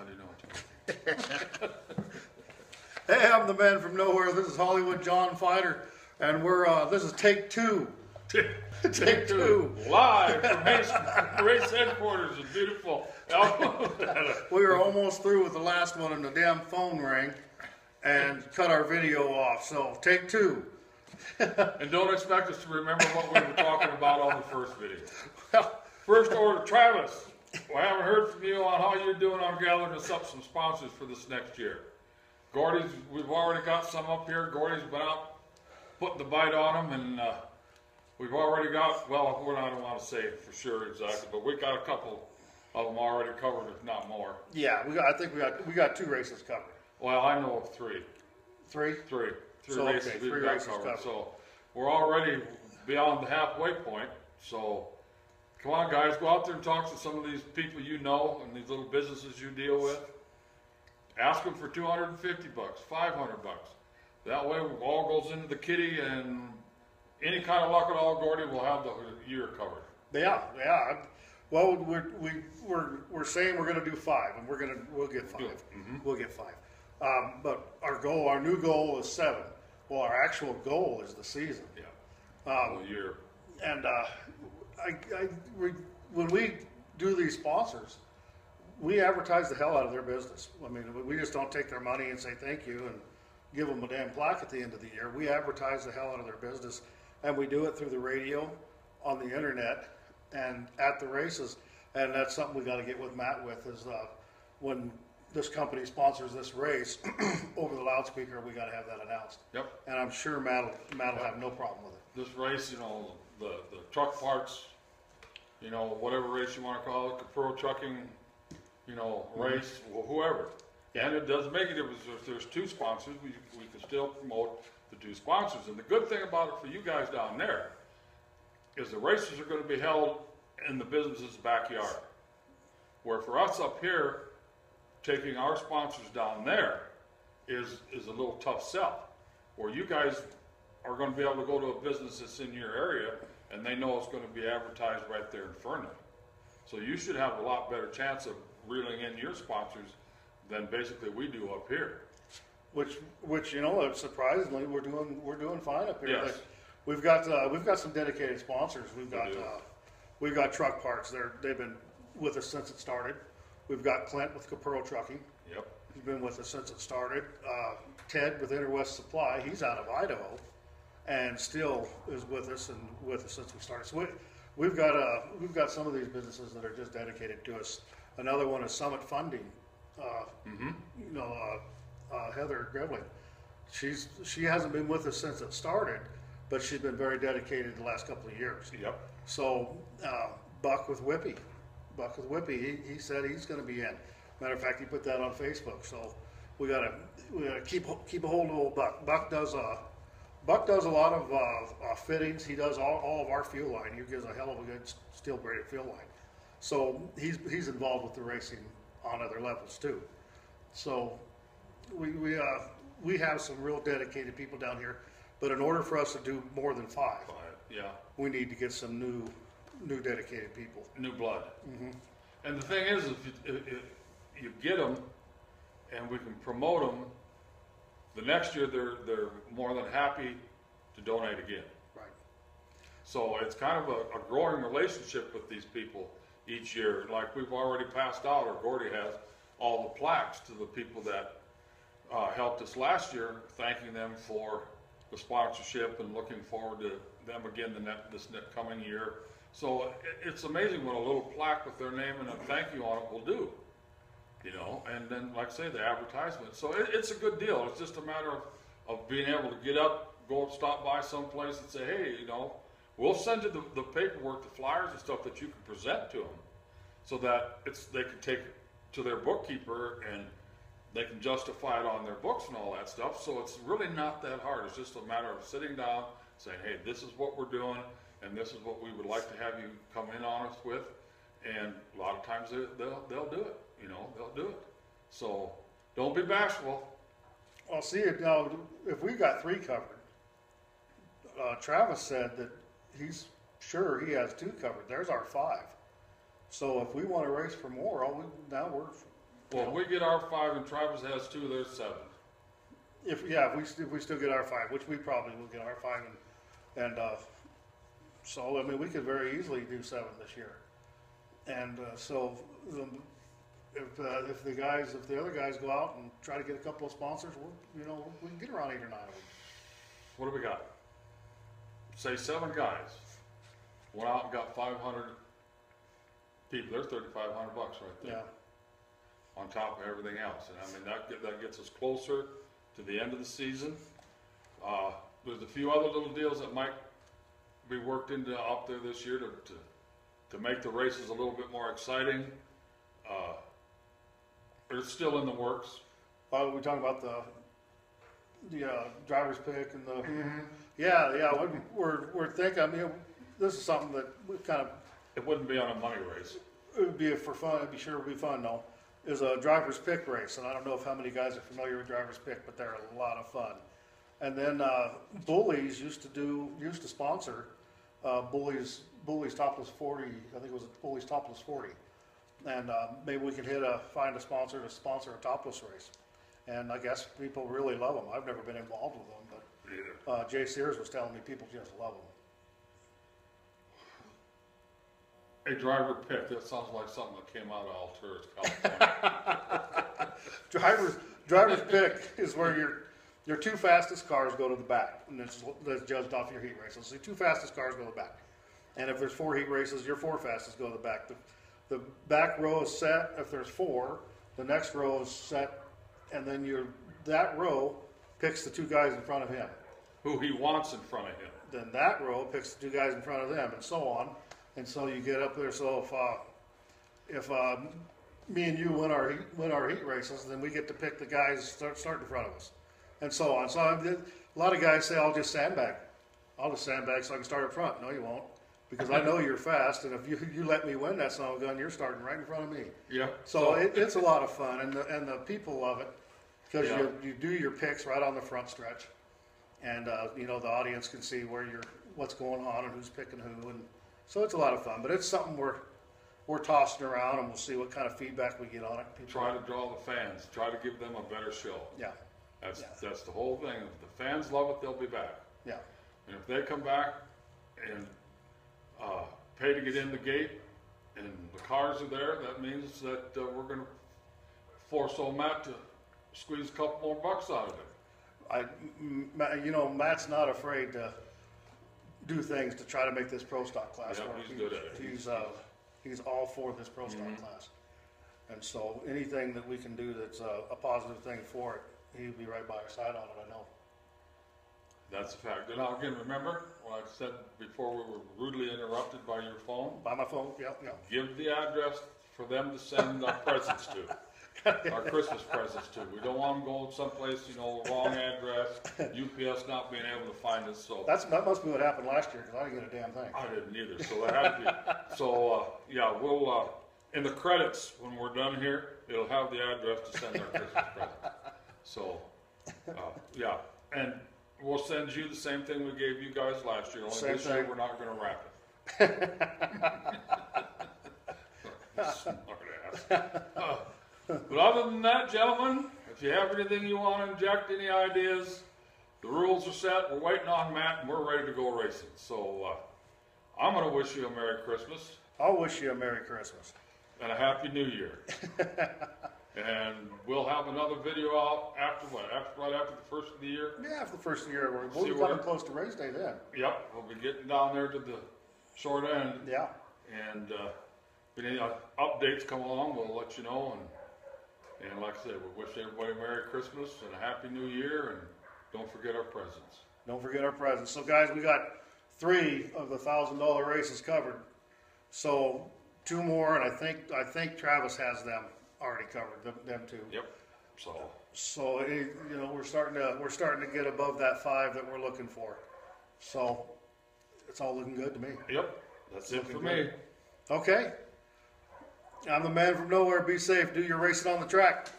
How do you know? Hey, I'm the man from nowhere. This is Hollywood John Fighter, and this is take two. Take two. Live from race headquarters in beautiful. We were almost through with the last one, and the damn phone rang and cut our video off. So take two. And don't expect us to remember what we were talking about on the first video. First order, Travis. I haven't heard from you on how you're doing on gathering us up some sponsors for this next year. Gordy's, we've already got some up here. Gordy's been out putting the bite on them, and we've already got, well, I don't want to say for sure exactly, but we got a couple of them already covered, if not more. Yeah, I think we got 2 races covered. Well, I know of 3. 3? 3 So, races okay, we've 3 got races covered. So we're already beyond the halfway point. So come on, guys, go out there and talk to some of these people you know and these little businesses you deal with. Ask them for $250, $500. That way, it all goes into the kitty, and any kind of luck at all, Gordy will have the year covered. Yeah. Well, we're saying we're going to do 5, and we'll get 5. Mm-hmm. We'll get 5. But our new goal is 7. Well, our actual goal is the season. Yeah. The year. And when we do these sponsors, we advertise the hell out of their business. I mean, we just don't take their money and say thank you and give them a damn plaque at the end of the year. We advertise the hell out of their business, and we do it through the radio, on the internet, and at the races. And that's something we got to get with Matt with is when this company sponsors this race over the loudspeaker, we got to have that announced. Yep. And I'm sure Matt will have no problem with it. This race, the truck parts, whatever race you want to call it, the pro trucking, race, whoever. Yeah. And it doesn't make a difference if there's 2 sponsors. We can still promote the 2 sponsors. And the good thing about it for you guys down there is the races are going to be held in the business's backyard. Where for us up here, taking our sponsors down there is a little tough sell. Where you guys are going to be able to go to a business that's in your area, and they know it's going to be advertised right there in Fernley. So you should have a lot better chance of reeling in your sponsors than basically we do up here. Which surprisingly we're doing fine up here. Yes. Like, we've got some dedicated sponsors. We've got Truck Parts. They've been with us since it started. We've got Clint with Capurro Trucking. Yep. He's been with us since it started. Ted with Interwest Supply. He's out of Idaho, and still is with us since we started. So we've got some of these businesses that are just dedicated to us. Another one is Summit Funding. Heather Grevling. She hasn't been with us since it started, but she's been very dedicated the last couple of years. Yep. So Buck with Whippy, he said he's going to be in. Matter of fact, he put that on Facebook. So we gotta keep a hold of old Buck. Buck does a lot of fittings. He does all of our fuel line. He gives a hell of a good steel braided fuel line. So he's involved with the racing on other levels too. So we have some real dedicated people down here. But in order for us to do more than 5, Yeah. we need to get some new dedicated people. New blood. Mm-hmm. And the thing is, if you get them, and we can promote them, the next year they're more than happy to donate again. Right. So it's kind of a growing relationship with these people each year. Like we've already passed out, or Gordy has, all the plaques to the people that helped us last year, thanking them for the sponsorship and looking forward to them again this coming year. So it's amazing what a little plaque with their name and a thank you on it will do. And then, like I say, the advertisement. So it's a good deal. It's just a matter of being able to get up, go and stop by someplace and say, hey, we'll send you the paperwork, the flyers and stuff that you can present to them so that they can take it to their bookkeeper and they can justify it on their books and all that stuff. So it's really not that hard. It's just a matter of sitting down, saying, hey, this is what we're doing, and this is what we would like to have you come in on us with. And a lot of times they'll do it. They'll do it. So don't be bashful. Well, see, now if we got 3 covered, Travis said that he's sure he has 2 covered. There's our 5. So if we want to race for more, Well, if we get R5 and Travis has 2, there's 7. If we still get R5, which we probably will get R5, and so I mean we could very easily do 7 this year, and so if the other guys go out and try to get a couple of sponsors, we can get around 8 or 9 of them. What do we got? Say 7 guys went out and got 500 people. There's $3,500 right there. Yeah. On top of everything else, and I mean that gets us closer to the end of the season. There's a few other little deals that might be worked into up there this year to make the races a little bit more exciting. It's still in the works. We're talking about the driver's pick and the yeah. We're thinking. I mean, this is something that we kind of. It wouldn't be on a money race. It would be for fun. It'd be sure it would be fun though. Is a driver's pick race, and I don't know how many guys are familiar with driver's pick, but they're a lot of fun. And then Bullies used to sponsor Bullies Topless 40. I think it was Bullies Topless 40, and maybe we could find a sponsor to sponsor a topless race. And I guess people really love them. I've never been involved with them, but Jay Sears was telling me people just love them. A driver pick, that sounds like something that came out of Alturas, California. Driver's pick is where your 2 fastest cars go to the back, and that's judged off your heat races. So your 2 fastest cars go to the back. And if there's 4 heat races, your 4 fastest go to the back. The back row is set. If there's 4, the next row is set, and then that row picks the 2 guys in front of him. Who he wants in front of him. Then that row picks the 2 guys in front of them, and so on. And so you get up there. So if me and you win our heat races, then we get to pick the guys start in front of us, and so on. So a lot of guys say, "I'll just sandbag. I'll just sandbag so I can start up front." No, you won't, because I know you're fast, and if you let me win that son of a gun, you're starting right in front of me. Yeah. So it's a lot of fun, and the people love it because you do your picks right on the front stretch, and the audience can see what's going on and who's picking who, and so it's a lot of fun. But it's something we're tossing around, and we'll see what kind of feedback we get on it. Try to draw the fans. Try to give them a better show. Yeah. That's the whole thing. If the fans love it, they'll be back. Yeah. And if they come back and pay to get in the gate, and the cars are there, that means that we're going to force old Matt to squeeze a couple more bucks out of it. Matt's not afraid to do things to try to make this pro stock class work. He's good at it. He's all for this pro stock class, and so anything that we can do that's a positive thing for it, he'll be right by our side on it. I know. That's a fact. And now again, remember what I said before we were rudely interrupted by your phone? By my phone, yeah. Give the address for them to send our presents to, our Christmas presents to. We don't want them going someplace, wrong address, UPS not being able to find us. So that must be what happened last year, because I didn't get a damn thing. I didn't either, so that had to be. So, we'll, in the credits, when we're done here, it'll have the address to send our Christmas present. So, and we'll send you the same thing we gave you guys last year. Only Same this year thing. we're not going to wrap it. Smart ass. But other than that, gentlemen, if you have anything you want to inject, any ideas, the rules are set. We're waiting on Matt, and we're ready to go racing. So I'm going to wish you a Merry Christmas. I'll wish you a Merry Christmas. And a Happy New Year. And we'll have another video out right after the first of the year. Yeah, after the first of the year. We'll be coming close to race day then. Yep, we'll be getting down there to the short end. Yeah. And if any updates come along, we'll let you know. And like I said, we wish everybody a Merry Christmas and a Happy New Year. And don't forget our presents. Don't forget our presents. So guys, we got 3 of the $1,000 races covered. So 2 more, and I think Travis has them already covered, them 2. Yep. So we're starting to get above that 5 that we're looking for. So it's all looking good to me. Yep. That's it for me. Okay. I'm the man from nowhere. Be safe. Do your racing on the track.